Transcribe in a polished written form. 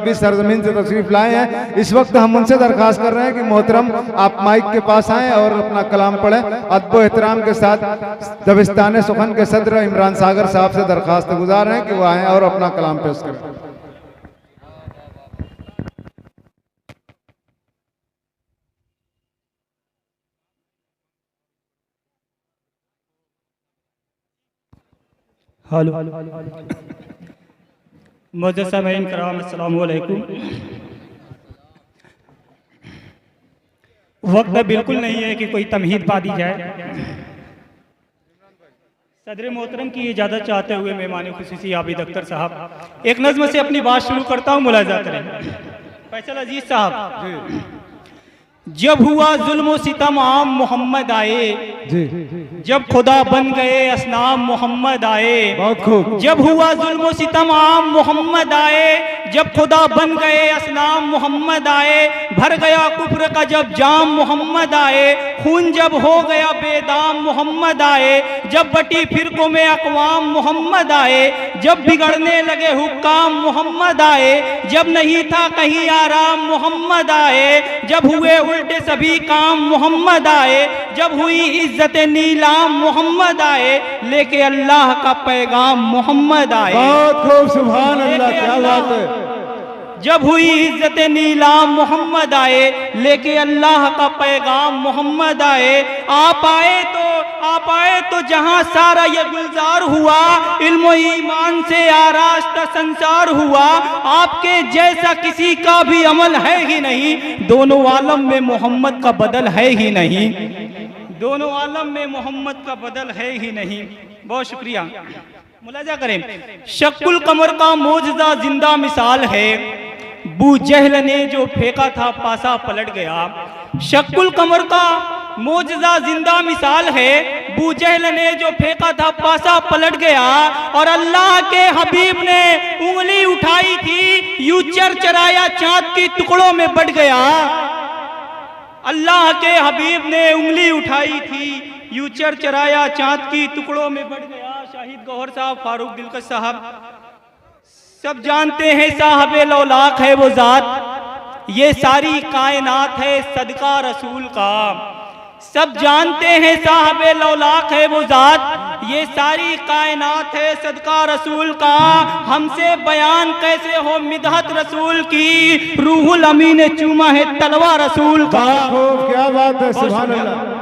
अरबी सरजमीन से तशरीफ लाए हैं। इस वक्त हम उनसे दरखास्त कर रहे हैं कि मोहतरम आप माइक के पास आएँ और अपना कलाम पढ़ें। अदब एहतराम के साथ दबिस्तान सुखन के सदर इमरान सागर साहब से दरखास्त गुजार हैं कि वो आएँ और अपना कलाम पेश करें। हेलो मुअज़्ज़ज़ सामीईन किराम, अस्सलामु अलैकुम। वक्त बिल्कुल नहीं है कि कोई तमहीद पा दी जाए। सदर मोहतरम की इजाज़त चाहते हुए मेहमान खुसूसी आबिद अख्तर साहब एक नज़्म से अपनी बात शुरू करता हूँ, मुलाज़ा करें। फैसल अजीज साहब, जब हुआ जुल्म सितम आम मोहम्मद आए, जब खुदा बन गए असनाम मोहम्मद आए। बहुत खूब। जब हुआ जुल्म सितम आम मोहम्मद आए, जब खुदा बन गए असनाम मोहम्मद आए। भर गया कुफ्र का जब जाम मोहम्मद आए, खून जब हो गया बेदाम मोहम्मद आए। जब बटी फिरकों में अक़वाम मोहम्मद आए, जब बिगड़ने लगे हुक्काम मोहम्मद आए। जब नहीं था कहीं आराम मोहम्मद आए, जब हुए उल्टे सभी काम मोहम्मद आए। जब हुई इज्जत नीलाम मोहम्मद आए, लेके अल्लाह का पैगाम मोहम्मद आए। बहुत खूब, सुभान अल्लाह, क्या बात है। जब हुई इज्जत नीलाम मोहम्मद आए, लेके अल्लाह का पैगाम मोहम्मद आए। आप आए तो जहां सारा ये गुलजार हुआ, इल्म व ईमान से आरास्ता संसार हुआ। आपके जैसा किसी का भी अमल है ही नहीं, दोनों आलम में मोहम्मद का बदल है ही नहीं। दोनों आलम में मोहम्मद का बदल है ही नहीं। बहुत शुक्रिया। मुलाजा करें। शक्कुल कमर का मौजज़ा जिंदा मिसाल है, बू जहल ने जो फेंका था पासा पलट गया। शक्कुल कमर का मौजज़ा जिंदा मिसाल है, बू जहल ने जो फेंका था पासा पलट गया। और अल्लाह के हबीब ने उंगली उठाई थी, यूं चरचराया चांद की टुकड़ों में बट गया। अल्लाह के हबीब ने उंगली उठाई थी, यूं चरचराया चांद की टुकड़ों में बट गया। शाहिद गौहर साहब, फारूक दिलकश साहब, सब जानते हैं साहबे लौलाक है वो जात, ये सारी कायनात है सदका रसूल का। सब जानते हैं साहबे लौलाक है वो जात, ये सारी कायनात है सदका रसूल का। हमसे बयान कैसे हो मिदहत रसूल की, रूहुल अमीन ने चूमा है तलवा रसूल का। क्या बात है, सुभान अल्लाह।